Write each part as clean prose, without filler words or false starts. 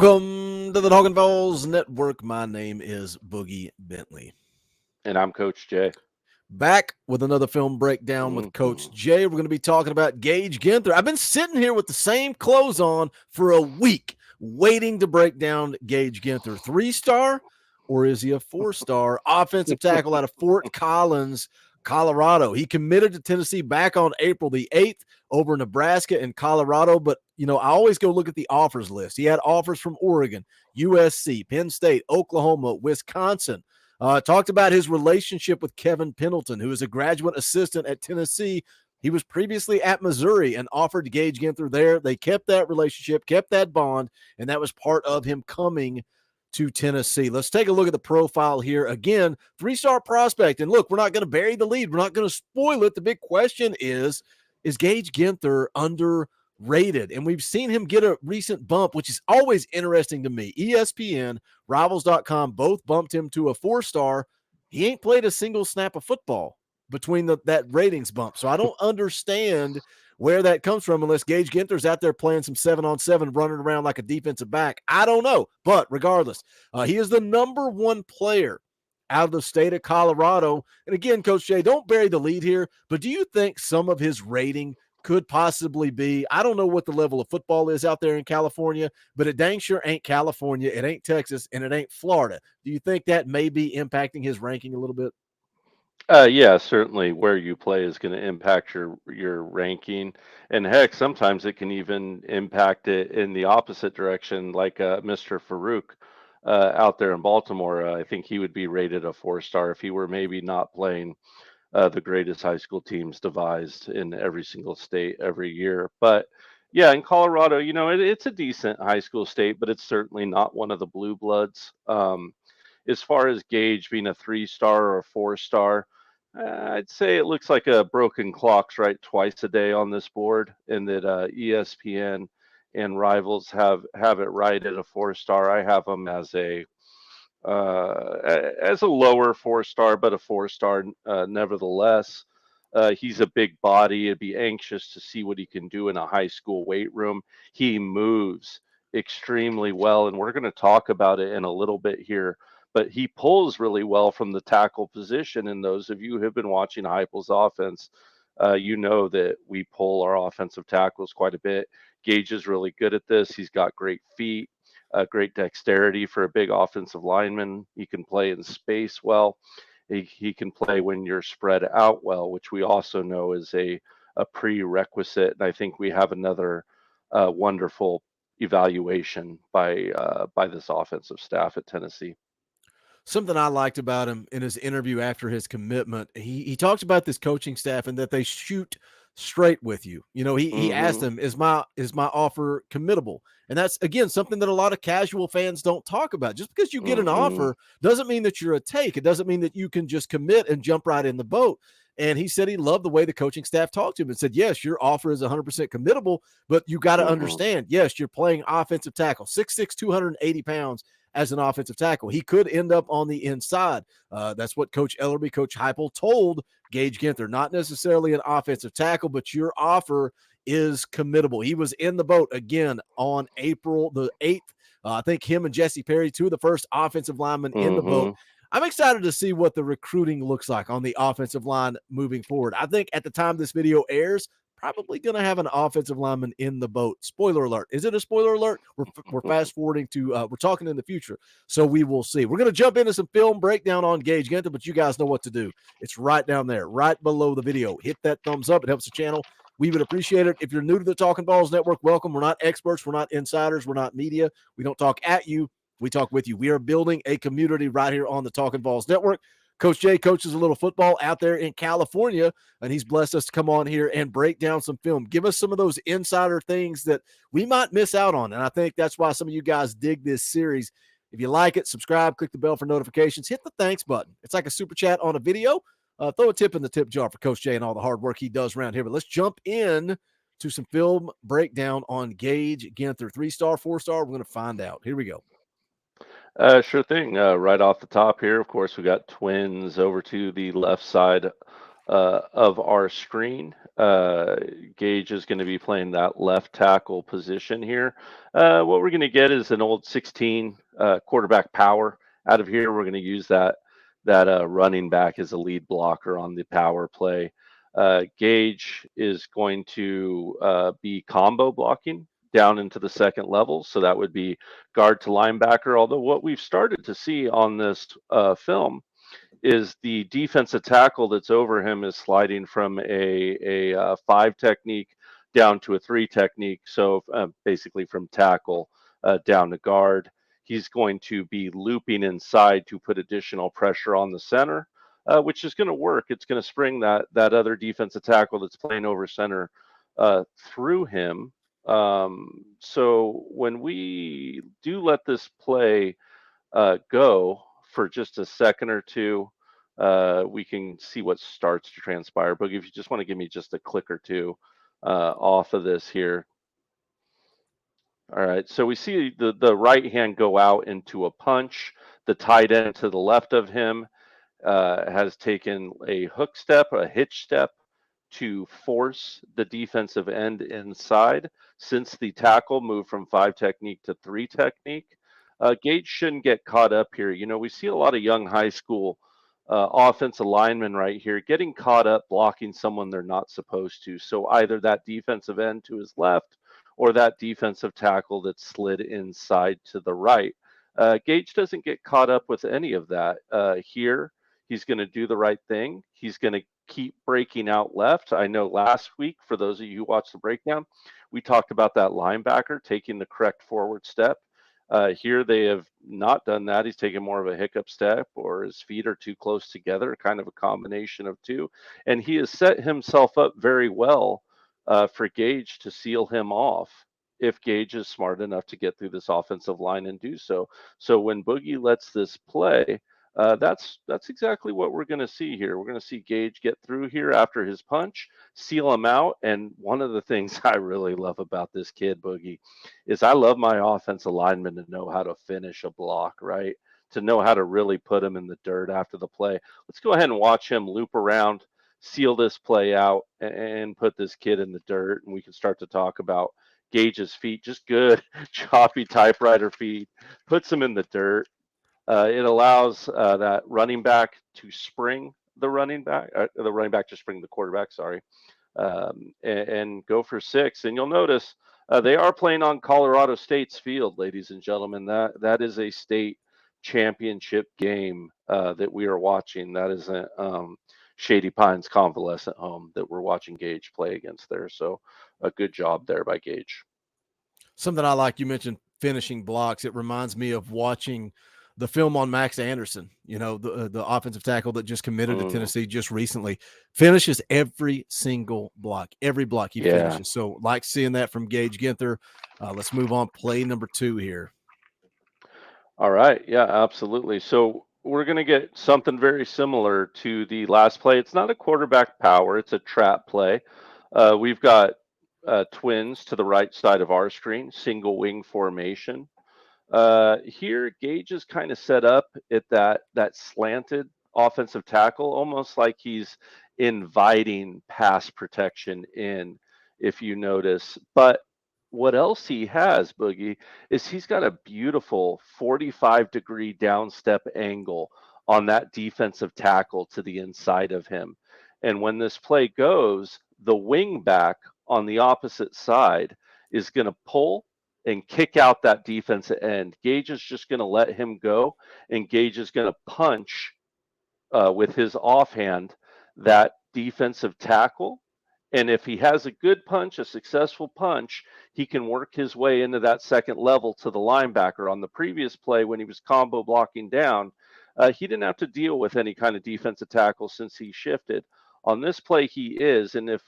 Welcome to the Talkin Network. My name is Boogie Bentley. And I'm Coach Jay. Back with another film breakdown with Coach Jay. We're going to be talking about Gage Ginther. I've been sitting here with the same clothes on for a week, waiting to break down Gage Ginther. 3-star, or is he a 4-star offensive tackle out of Fort Collins, Colorado? He committed to Tennessee back on April the 8th over Nebraska and Colorado. But, I always go look at the offers list. He had offers from Oregon, USC, Penn State, Oklahoma, Wisconsin. Talked about his relationship with Kevin Pendleton, who is a graduate assistant at Tennessee. He was previously at Missouri and offered Gage Ginther there. They kept that relationship, kept that bond, and that was part of him coming to Tennessee. Let's take a look at the profile here. Again, 3-star prospect. And look, we're not going to bury the lead. We're not going to spoil it. The big question is Gage Ginther underrated? And we've seen him get a recent bump, which is always interesting to me. ESPN, Rivals.com both bumped him to a 4-star. He ain't played a single snap of football between that ratings bump. So I don't understand where that comes from unless Gage Ginther's out there playing some 7-on-7, running around like a defensive back. I don't know. But regardless, he is the number one player out of the state of Colorado. And again, Coach Jay, don't bury the lead here, but do you think some of his rating could possibly be, I don't know what the level of football is out there in California, but it dang sure ain't California, it ain't Texas, and it ain't Florida. Do you think that may be impacting his ranking a little bit? Yeah, certainly where you play is going to impact your ranking, and heck, sometimes it can even impact it in the opposite direction, like Mr. Farouk out there in Baltimore. I think he would be rated a 4-star if he were maybe not playing the greatest high school teams devised in every single state every year. But yeah, in Colorado, it's a decent high school state, but it's certainly not one of the blue bloods. As far as Gage being a 3-star or a 4-star, I'd say it looks like a broken clock's right twice a day on this board, and that ESPN and Rivals have it right at a 4-star. I have him as a lower 4-star, but a 4-star nevertheless. He's a big body. I'd be anxious to see what he can do in a high school weight room. He moves extremely well, and we're going to talk about it in a little bit here. But he pulls really well from the tackle position. And those of you who have been watching Heupel's offense, you know that we pull our offensive tackles quite a bit. Gage is really good at this. He's got great feet, great dexterity for a big offensive lineman. He can play in space well. He can play when you're spread out well, which we also know is a prerequisite. And I think we have another wonderful evaluation by this offensive staff at Tennessee. Something I liked about him in his interview after his commitment, he talked about this coaching staff and that they shoot straight with you. He asked them, is my offer committable? And that's, again, something that a lot of casual fans don't talk about. Just because you get an offer doesn't mean that you're a take. It doesn't mean that you can just commit and jump right in the boat. And he said he loved the way the coaching staff talked to him and said, yes, your offer is 100% committable, but you got to understand, yes, you're playing offensive tackle, 6'6", 280 pounds as an offensive tackle. He could end up on the inside. That's what Coach Ellerby, Coach Heupel told Gage Ginther. Not necessarily an offensive tackle, but your offer is committable. He was in the boat again on April the 8th. I think him and Jesse Perry, two of the first offensive linemen in the boat. I'm excited to see what the recruiting looks like on the offensive line moving forward. I think at the time this video airs, probably going to have an offensive lineman in the boat. Spoiler alert. Is it a spoiler alert? We're fast forwarding to, we're talking in the future. So we will see. We're going to jump into some film breakdown on Gage Ginther, but you guys know what to do. It's right down there, right below the video. Hit that thumbs up. It helps the channel. We would appreciate it. If you're new to the Talkin' Balls Network, welcome. We're not experts. We're not insiders. We're not media. We don't talk at you. We talk with you. We are building a community right here on the Talkin' Balls Network. Coach Jay coaches a little football out there in California, and he's blessed us to come on here and break down some film. Give us some of those insider things that we might miss out on, and I think that's why some of you guys dig this series. If you like it, subscribe, click the bell for notifications, hit the thanks button. It's like a super chat on a video. Throw a tip in the tip jar for Coach Jay and all the hard work he does around here. But let's jump in to some film breakdown on Gage Ginther. 3-star, 4-star, we're going to find out. Here we go. Sure thing. Right off the top here, of course, we got twins over to the left side of our screen. Gage is going to be playing that left tackle position here. What we're going to get is an old 16 quarterback power out of here. We're going to use that running back as a lead blocker on the power play. Gage is going to be combo blocking down into the second level. So that would be guard to linebacker. Although what we've started to see on this film is the defensive tackle that's over him is sliding from a 5 technique down to a 3 technique. So basically from tackle down to guard. He's going to be looping inside to put additional pressure on the center, which is going to work. It's going to spring that other defensive tackle that's playing over center through him. So when we do let this play go for just a second or two, we can see what starts to transpire. But if you just want to give me just a click or two off of this here. All right, so we see the right hand go out into a punch. The tight end to the left of him has taken a hook step, a hitch step to force the defensive end inside. Since the tackle moved from 5 technique to 3 technique, Gage shouldn't get caught up here. You know, we see a lot of young high school offensive linemen right here getting caught up blocking someone they're not supposed to. So either that defensive end to his left or that defensive tackle that slid inside to the right. Gage doesn't get caught up with any of that here. He's going to do the right thing. He's going to keep breaking out left. I know last week, for those of you who watched the breakdown, we talked about that linebacker taking the correct forward step. Here they have not done that. He's taken more of a hiccup step, or his feet are too close together, kind of a combination of two. And he has set himself up very well for Gage to seal him off if Gage is smart enough to get through this offensive line and do so. So when Boogie lets this play, that's exactly what we're going to see here. We're going to see Gage get through here after his punch, seal him out. And one of the things I really love about this kid, Boogie, is I love my offensive linemen to know how to finish a block, right? To know how to really put him in the dirt after the play. Let's go ahead and watch him loop around, seal this play out, and put this kid in the dirt. And we can start to talk about Gage's feet, just good, choppy typewriter feet, puts him in the dirt. It allows that running back to spring the running back to spring the quarterback, sorry, and go for 6. And you'll notice they are playing on Colorado State's field, ladies and gentlemen. That is a state championship game that we are watching. That is a Shady Pines Convalescent Home that we're watching Gage play against there. So a good job there by Gage. Something I like, you mentioned finishing blocks. It reminds me of watching the film on Max Anderson, you know, the offensive tackle that just committed to Tennessee just recently, finishes every single block, every block he finishes. So like seeing that from Gage Ginther. Let's move on. Play number 2 here. All right. Yeah, absolutely. So we're going to get something very similar to the last play. It's not a quarterback power, it's a trap play. We've got twins to the right side of our screen, single wing formation. Here, Gage is kind of set up at that slanted offensive tackle, almost like he's inviting pass protection in, if you notice. But what else he has, Boogie, is he's got a beautiful 45-degree down step angle on that defensive tackle to the inside of him. And when this play goes, the wing back on the opposite side is going to pull and kick out that defensive end. Gage is just going to let him go, and Gage is going to punch with his offhand that defensive tackle. And if he has a good punch, a successful punch, he can work his way into that second level to the linebacker. On the previous play, when he was combo blocking down, he didn't have to deal with any kind of defensive tackle since he shifted. On this play, he is. And if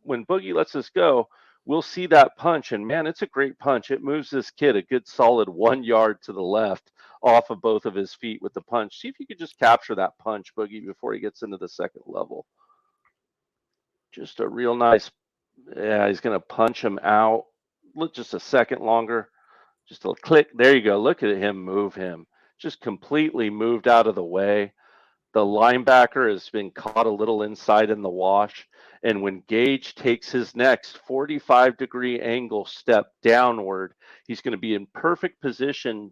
when Boogie lets us go, we'll see that punch. And man, it's a great punch. It moves this kid a good solid 1 yard to the left off of both of his feet with the punch. See if you could just capture that punch, Boogie, before he gets into the second level. Just a real nice, yeah, he's going to punch him out. Look, just a second longer. Just a click. There you go. Look at him move him. Just completely moved out of the way. The linebacker has been caught a little inside in the wash. And when Gage takes his next 45-degree angle step downward, he's going to be in perfect position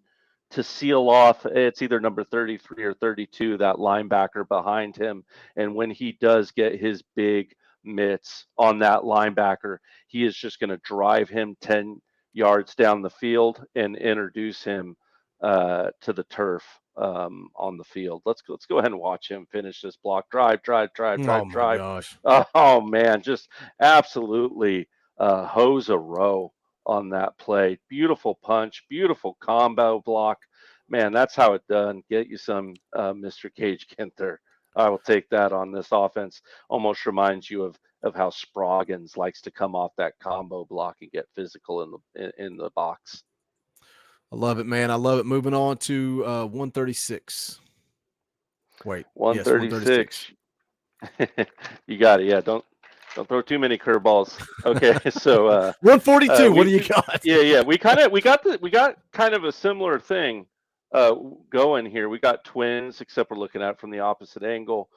to seal off. It's either number 33 or 32, that linebacker behind him. And when he does get his big mitts on that linebacker, he is just going to drive him 10 yards down the field and introduce him to the turf on the field. Let's go ahead and watch him finish this block. Drive, drive, drive, Oh drive, my drive. gosh. Oh man, just absolutely hose a row on that play. Beautiful punch, beautiful combo block. Man, that's how it done. Get you some Mr. Gage Ginther. I will take that on this offense. Almost reminds you of how Sproggins likes to come off that combo block and get physical in the box. I love it, man. I love it. Moving on to 136. Wait, yes, 136. 136. You got it. Yeah, don't throw too many curveballs. Okay, so 142. What do you we got? yeah, we got kind of a similar thing going here. We got twins, except we're looking at it from the opposite angle.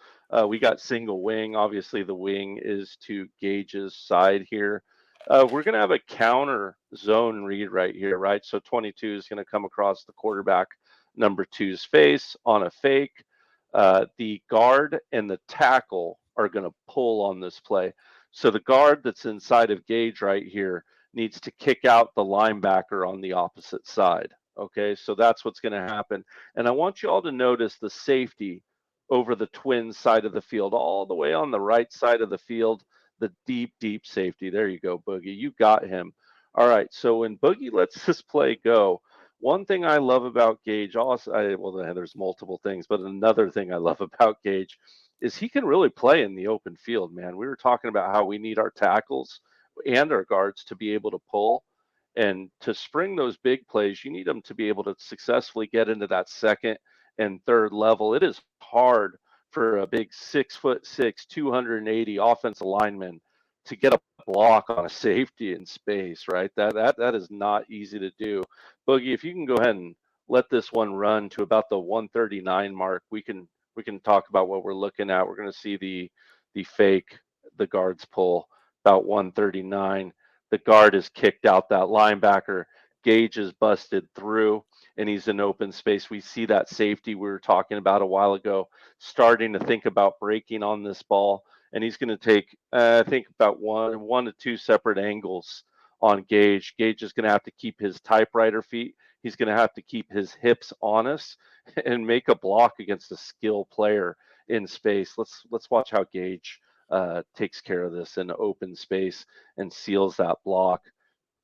We got single wing. Obviously, the wing is to Gage's side here. We're going to have a counter zone read right here, right? So 22 is going to come across the quarterback number two's face on a fake. The guard and the tackle are going to pull on this play. So the guard that's inside of Gage right here needs to kick out the linebacker on the opposite side. Okay, so that's what's going to happen. And I want you all to notice the safety over the twins side of the field, all the way on the right side of the field, the deep, deep safety. There you go, Boogie. You got him. All right, so when Boogie lets this play go, one thing I love about Gage, also, well, there's multiple things, but another thing I love about Gage is he can really play in the open field, man. We were talking about how we need our tackles and our guards to be able to pull. And to spring those big plays, you need them to be able to successfully get into that second and third level. It is hard for a big 6'6", 280 offensive lineman to get a block on a safety in space, right? That is not easy to do. Boogie, if you can go ahead and let this one run to about the 139 mark, we can talk about what we're looking at. We're going to see the fake, the guards pull about 139. The guard is kicked out that linebacker. Gage is busted through and he's in open space. We see that safety we were talking about a while ago starting to think about breaking on this ball. And he's going to take, I think, about one to two separate angles on Gage. Gage is going to have to keep his typewriter feet. He's going to have to keep his hips honest and make a block against a skill player in space. Let's watch how Gage takes care of this in open space and seals that block.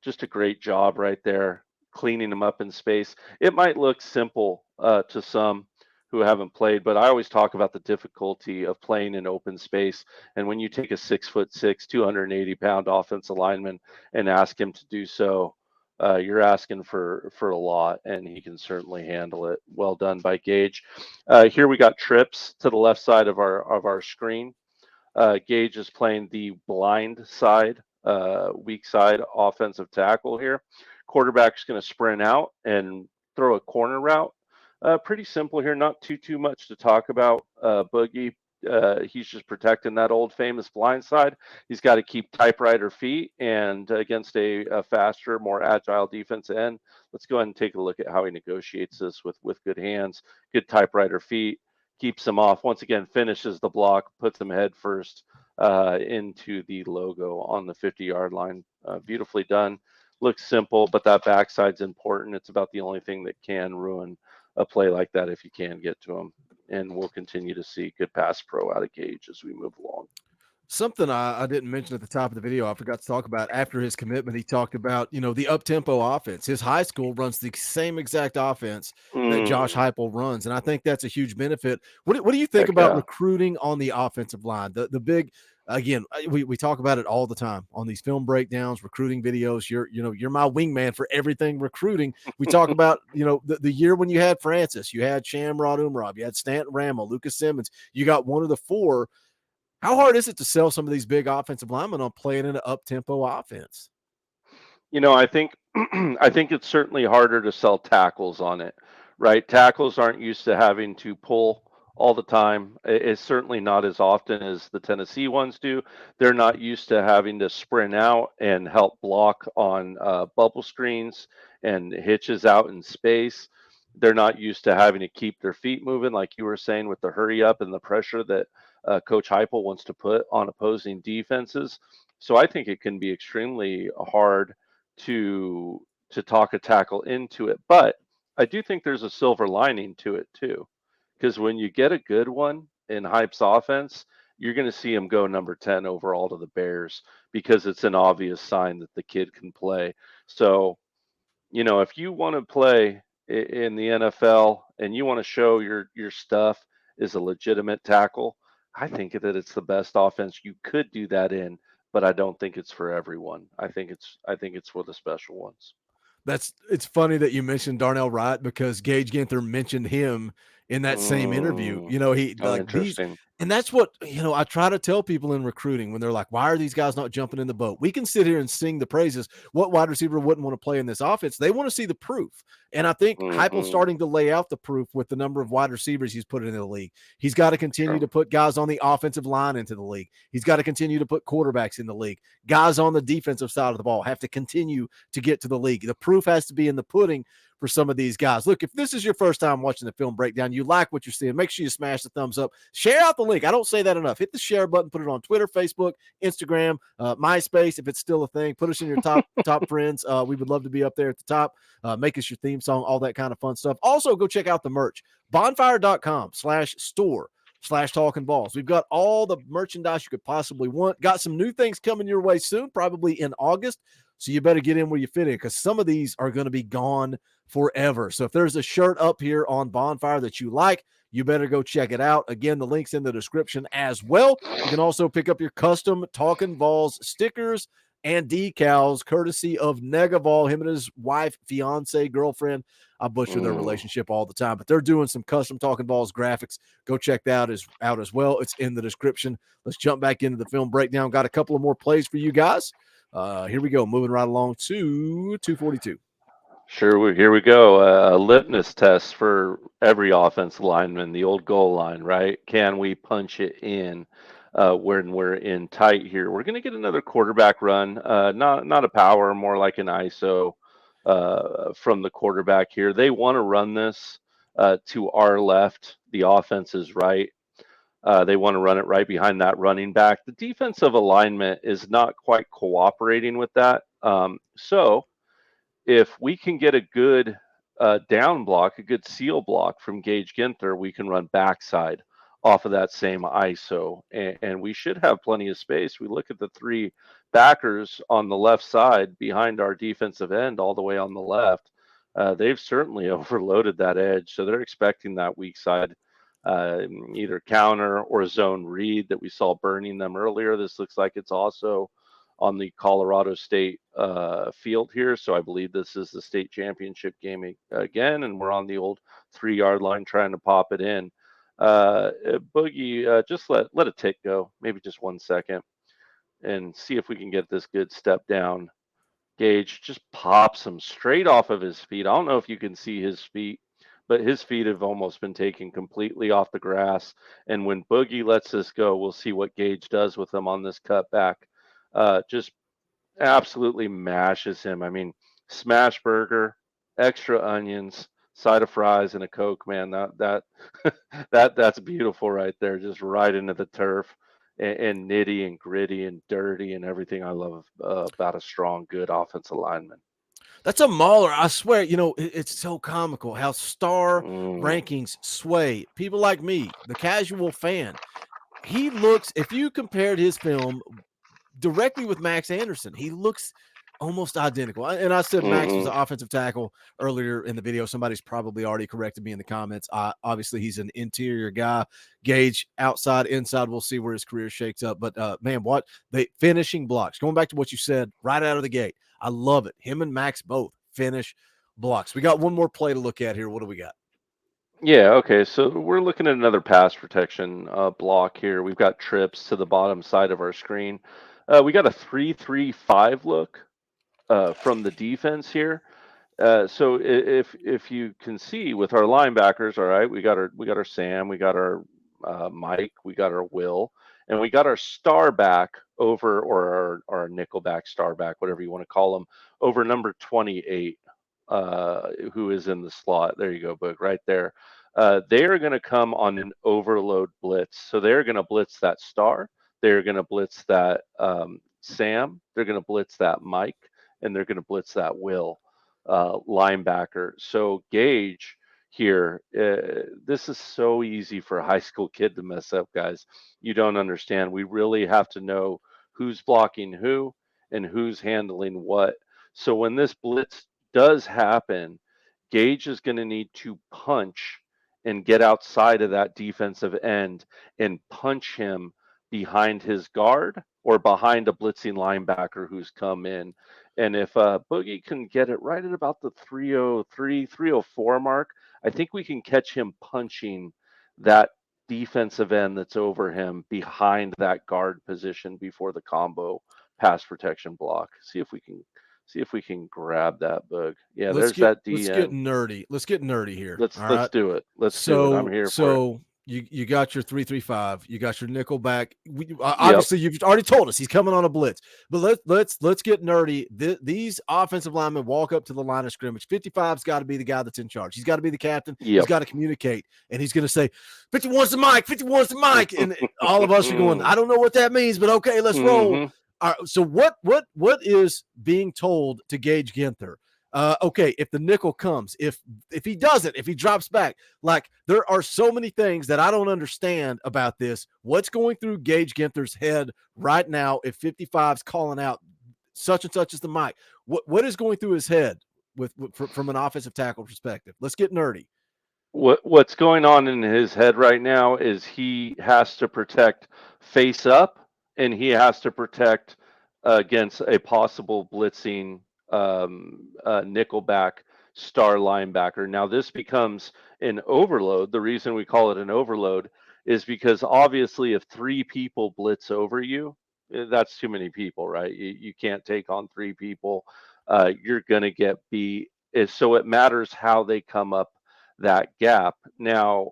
Just a great job right there, cleaning them up in space. It might look simple to some who haven't played, but I always talk about the difficulty of playing in open space. And when you take a 6'6", 280-pound offensive lineman and ask him to do so, you're asking for a lot, and he can certainly handle it. Well done by Gage. Here we got trips to the left side of our screen. Gage is playing the blind side, weak side offensive tackle here. Quarterback's going to sprint out and throw a corner route. Pretty simple here, not too much to talk about. Boogie, he's just protecting that old famous blind side. He's got to keep typewriter feet, and against a faster, more agile defense end. Let's go ahead and take a look at how he negotiates this with good hands, good typewriter feet, keeps him off. Once again, finishes the block, puts him head first into the logo on the 50-yard line. Beautifully done. Looks simple, but that backside's important. It's about the only thing that can ruin a play like that if you can get to him. And we'll continue to see good pass pro out of Gage as we move along. Something I didn't mention at the top of the video, I forgot to talk about. After his commitment, he talked about, the up-tempo offense. His high school runs the same exact offense that Josh Heupel runs, and I think that's a huge benefit. What do you think Heck about yeah. recruiting on the offensive line? The big, again, we talk about it all the time on these film breakdowns, recruiting videos. You're my wingman for everything recruiting. We talk about, the year when you had Francis, you had Shamrod Umrov, you had Stanton Ramel, Lucas Simmons. You got one of the four. How hard is it to sell some of these big offensive linemen on playing in an up-tempo offense? I think I think it's certainly harder to sell tackles on it, right? Tackles aren't used to having to pull all the time. It's certainly not as often as the Tennessee ones do. They're not used to having to sprint out and help block on bubble screens and hitches out in space. They're not used to having to keep their feet moving, like you were saying, with the hurry up and the pressure that Coach Heupel wants to put on opposing defenses. So I think it can be extremely hard to talk a tackle into it. But I do think there's a silver lining to it too, because when you get a good one in Hype's offense, you're going to see him go number 10 overall to the Bears because it's an obvious sign that the kid can play. So, if you want to play in the NFL and you want to show your stuff is a legitimate tackle, I think that it's the best offense you could do that in, but I don't think it's for everyone. I think it's for the special ones. It's funny that you mentioned Darnell Wright because Gage Ginther mentioned him in that same interview. Mm, He oh, like these, interesting. and that's what I try to tell people in recruiting when they're like, "Why are these guys not jumping in the boat?" We can sit here and sing the praises. What wide receiver wouldn't want to play in this offense? They want to see the proof, and I think Heupel's Hmm. starting to lay out the proof with the number of wide receivers he's put into the league. He's got to continue Sure. to put guys on the offensive line into the league. He's got to continue to put quarterbacks in the league. Guys on the defensive side of the ball have to continue to get to the league. The proof has to be in the pudding for some of these guys. Look, if this is your first time watching the film breakdown, you like what you're seeing, make sure you smash the thumbs up. Share out the link. I don't say that enough. Hit the share button, put it on Twitter, Facebook, Instagram, MySpace, if it's still a thing. Put us in your top friends. We would love to be up there at the top. Make us your theme song, all that kind of fun stuff. Also, go check out the merch. Bonfire.com/store/Talkin Balls. We've got all the merchandise you could possibly want. Got some new things coming your way soon, probably in August. So you better get in where you fit in because some of these are going to be gone forever. So if there's a shirt up here on Bonfire that you like, you better go check it out. Again, the link's in the description as well. You can also pick up your custom Talkin VAWLS stickers and decals courtesy of Negaval, him and his wife, fiance, girlfriend. I butcher their Mm, relationship all the time, but they're doing some custom Talkin VAWLS graphics. Go check that out as well. It's in the description. Let's jump back into the film breakdown. Got a couple of more plays for you guys. Here we go. Moving right along to 242. sure. Here we go. A litmus test for every offensive lineman, the old goal line, right? Can we punch it in when we're in tight here? We're going to get another quarterback run. Not a power, more like an ISO from the quarterback here. They want to run this to our left. The offense is right. They want to run it right behind that running back. The defensive alignment is not quite cooperating with that. So if we can get a good down block, a good seal block from Gage Ginther, we can run backside off of that same ISO, and we should have plenty of space. We look at the three backers on the left side behind our defensive end, all the way on the left. They've certainly overloaded that edge, so they're expecting that weak side, either counter or zone read that we saw burning them earlier. This looks like it's also on the Colorado State field here. So I believe this is the state championship game again, and we're on the old 3 yard line trying to pop it in. Boogie, just let a tick go, maybe just 1 second, and see if we can get this good step down. Gage just pops him straight off of his feet. I don't know if you can see his feet, but his feet have almost been taken completely off the grass. And when Boogie lets this go, we'll see what Gage does with him on this cutback. Just absolutely mashes him. I mean, smash burger, extra onions, side of fries, and a Coke. Man, that that's beautiful right there. Just right into the turf, and nitty and gritty and dirty and everything I love about a strong, good offensive lineman. That's a mauler. I swear, it's so comical how star Mm, rankings sway people like me, the casual fan. He looks, if you compared his film directly with Max Anderson, he looks almost identical. And I said Max was mm-mm. the offensive tackle earlier in the video. Somebody's probably already corrected me in the comments. Obviously, he's an interior guy. Gage, outside, inside, we'll see where his career shakes up. But man, what the finishing blocks, going back to what you said right out of the gate, I love it. Him and Max both finish blocks. We got one more play to look at here. What do we got? Yeah, okay. So we're looking at another pass protection block here. We've got trips to the bottom side of our screen. We got a 3-3-5 look from the defense here. So if you can see with our linebackers, all right, we got our Sam, we got our Mike, we got our Will, and we got our star back over, or our nickelback, star back, whatever you want to call them, over number 28, who is in the slot. There you go, Boog, right there. They are going to come on an overload blitz. So they're going to blitz that star. They're going to blitz that Sam. They're going to blitz that Mike, and they're going to blitz that Will linebacker. So Gage here, this is so easy for a high school kid to mess up, guys. You don't understand. We really have to know who's blocking who and who's handling what. So when this blitz does happen, Gage is going to need to punch and get outside of that defensive end and punch him behind his guard or behind a blitzing linebacker who's come in. And if Boogie can get it right at about the 303, 304 mark, I think we can catch him punching that defensive end that's over him behind that guard position before the combo pass protection block. See if we can grab that, Boog. Yeah, Let's there's get that let's get DN. nerdy. Let's get nerdy here. Let's All let's right. do it. Let's do it. I'm So here for it. so you got your 3-3-5, you got your nickel back. Yep. Obviously, you've already told us he's coming on a blitz, but let's get nerdy. These offensive linemen walk up to the line of scrimmage. 55's got to be the guy that's in charge. He's got to be the captain. He's Yep. got to communicate, and he's going to say, 51's the mic, 51's the mic, and all of us are going, I don't know what that means, but okay, let's roll. All right, so what is being told to Gage Ginther? Okay, if the nickel comes, if he doesn't, if he drops back, like there are so many things that I don't understand about this. What's going through Gage Ginther's head right now if 55's calling out such and such as the mic? What is going through his head from an offensive tackle perspective? Let's get nerdy. What's going on in his head right now is he has to protect face up, and he has to protect against a possible blitzing nickelback star linebacker. Now this becomes an overload. The reason we call it an overload is because obviously if three people blitz over you, that's too many people, right? You can't take on three people. You're going to get beat. So it matters how they come up that gap. Now,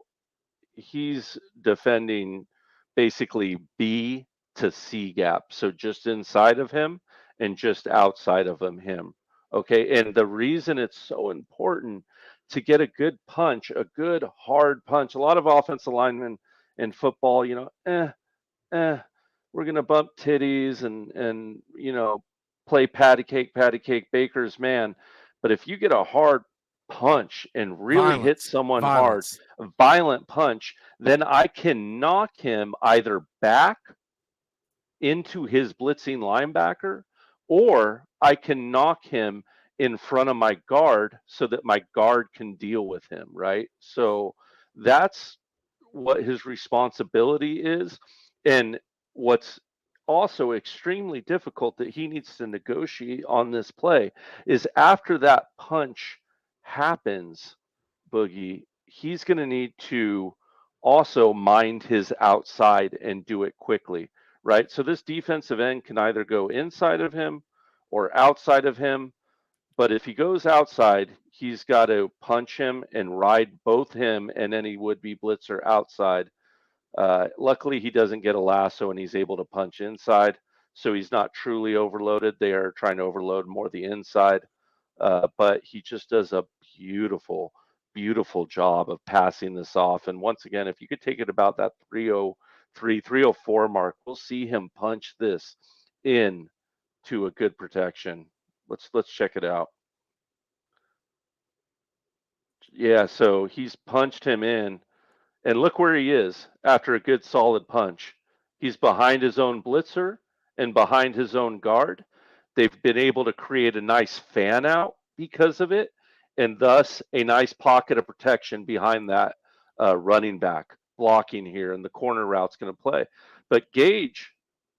he's defending basically B to C gap. So just inside of him and just outside of him. Okay. And the reason it's so important to get a good punch, a good hard punch, a lot of offensive linemen in football, eh, we're gonna bump titties and play patty cake baker's man. But if you get a hard punch and really hit someone hard, Violence. a violent punch, then I can knock him either back into his blitzing linebacker, or I can knock him in front of my guard so that my guard can deal with him, right? So that's what his responsibility is. And what's also extremely difficult that he needs to negotiate on this play is after that punch happens, Boogie, he's going to need to also mind his outside and do it quickly, right? So this defensive end can either go inside of him or outside of him. But if he goes outside, he's got to punch him and ride both him and any would-be blitzer outside. Luckily, he doesn't get a lasso and he's able to punch inside, so he's not truly overloaded. They are trying to overload more the inside, but he just does a beautiful, beautiful job of passing this off. And once again, if you could take it about that 303, 304 mark, we'll see him punch this in to a good protection. Let's check it out. Yeah, so he's punched him in. And look where he is after a good solid punch. He's behind his own blitzer and behind his own guard. They've been able to create a nice fan out because of it, and thus a nice pocket of protection behind that running back blocking here, and the corner route's going to play. But Gage,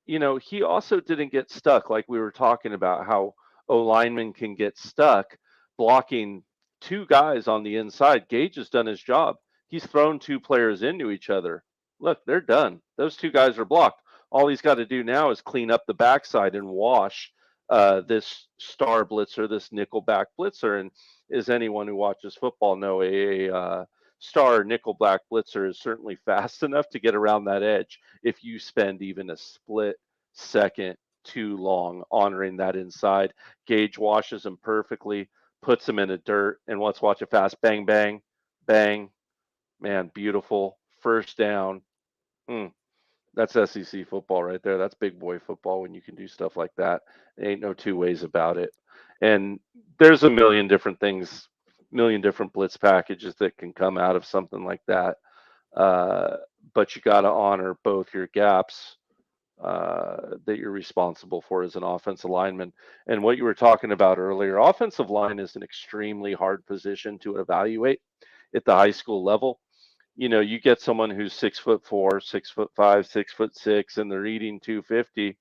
he also didn't get stuck like we were talking about how O linemen can get stuck blocking two guys on the inside. Gage has done his job. He's thrown two players into each other. Look, they're done. Those two guys are blocked. All he's got to do now is clean up the backside and wash this star blitzer, this nickelback blitzer. And as anyone who watches football know, star nickel black blitzer is certainly fast enough to get around that edge if you spend even a split second too long honoring that inside. Gage washes him perfectly, puts him in the dirt, and let's watch a fast bang, bang, bang. Man, beautiful. First down. Mm, that's SEC football right there. That's big boy football when you can do stuff like that. Ain't no two ways about it. And there's a million different things, million different blitz packages that can come out of something like that. Uh, but you got to honor both your gaps that you're responsible for as an offensive lineman. And what you were talking about earlier, offensive line is an extremely hard position to evaluate at the high school level. You get someone who's 6'4", 6'5", 6'6", and they're eating 250.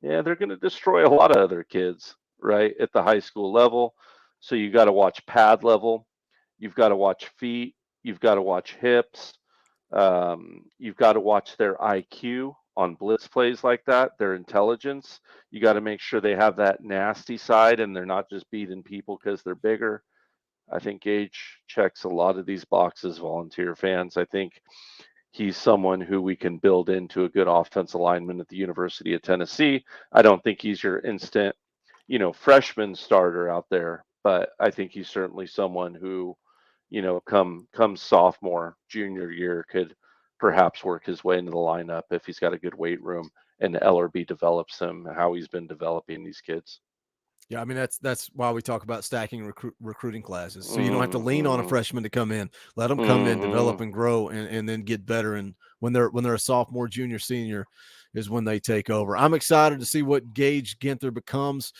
Yeah, they're going to destroy a lot of other kids, right, at the high school level. So you got to watch pad level. You've got to watch feet. You've got to watch hips. You've got to watch their IQ on blitz plays like that, their intelligence. You got to make sure they have that nasty side and they're not just beating people because they're bigger. I think Gage checks a lot of these boxes, volunteer fans. I think he's someone who we can build into a good offensive lineman at the University of Tennessee. I don't think he's your instant, freshman starter out there, but I think he's certainly someone who, come sophomore, junior year could perhaps work his way into the lineup if he's got a good weight room and LRB develops him how he's been developing these kids. Yeah, I mean that's why we talk about stacking recruiting classes, so you don't have to lean on a Mm-hmm. freshman to come in. Let them come in, develop, Mm-hmm. and grow, and then get better. And when they're a sophomore, junior, senior, is when they take over. I'm excited to see what Gage Ginther becomes.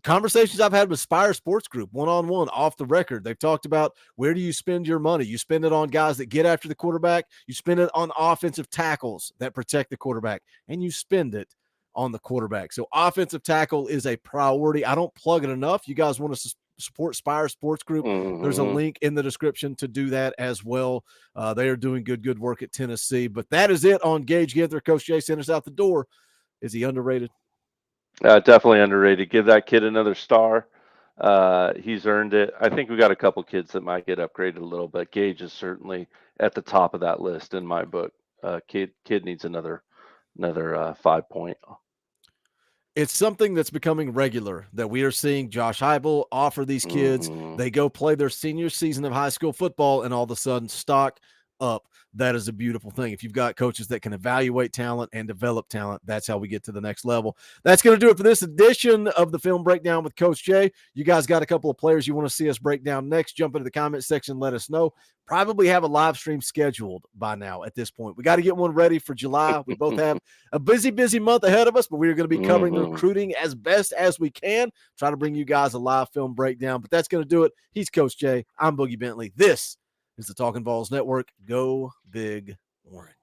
Conversations I've had with Spire Sports Group, one-on-one, off the record, they've talked about where do you spend your money. You spend it on guys that get after the quarterback. You spend it on offensive tackles that protect the quarterback, and you spend it on the quarterback. So offensive tackle is a priority. I don't plug it enough. You guys want to support Spire Sports Group, there's a Mm-hmm. link in the description to do that as well. They are doing good work at Tennessee. But that is it on Gage Ginther. Coach Jay sent us out the door. Is he underrated? Definitely underrated. Give that kid another star. He's earned it. I think we got a couple kids that might get upgraded a little bit. Gage is certainly at the top of that list in my book. Kid needs another 5 point. It's something that's becoming regular that we are seeing Josh Heupel offer these kids. Mm-hmm. They go play their senior season of high school football, and all of a sudden, stock up. That is a beautiful thing. If you've got coaches that can evaluate talent and develop talent, that's how we get to the next level. That's going to do it for this edition of the Film Breakdown with Coach Jay. You guys got a couple of players you want to see us break down next? Jump into the comment section, let us know. Probably have a live stream scheduled by now at this point. We got to get one ready for July. We both have a busy month ahead of us, but we are going to be covering the Mm-hmm. recruiting as best as we can. Try to bring you guys a live film breakdown, but that's going to do it. He's Coach Jay. I'm Boogie Bentley. This is the Talkin' VAWLS Network. Go Big Orange.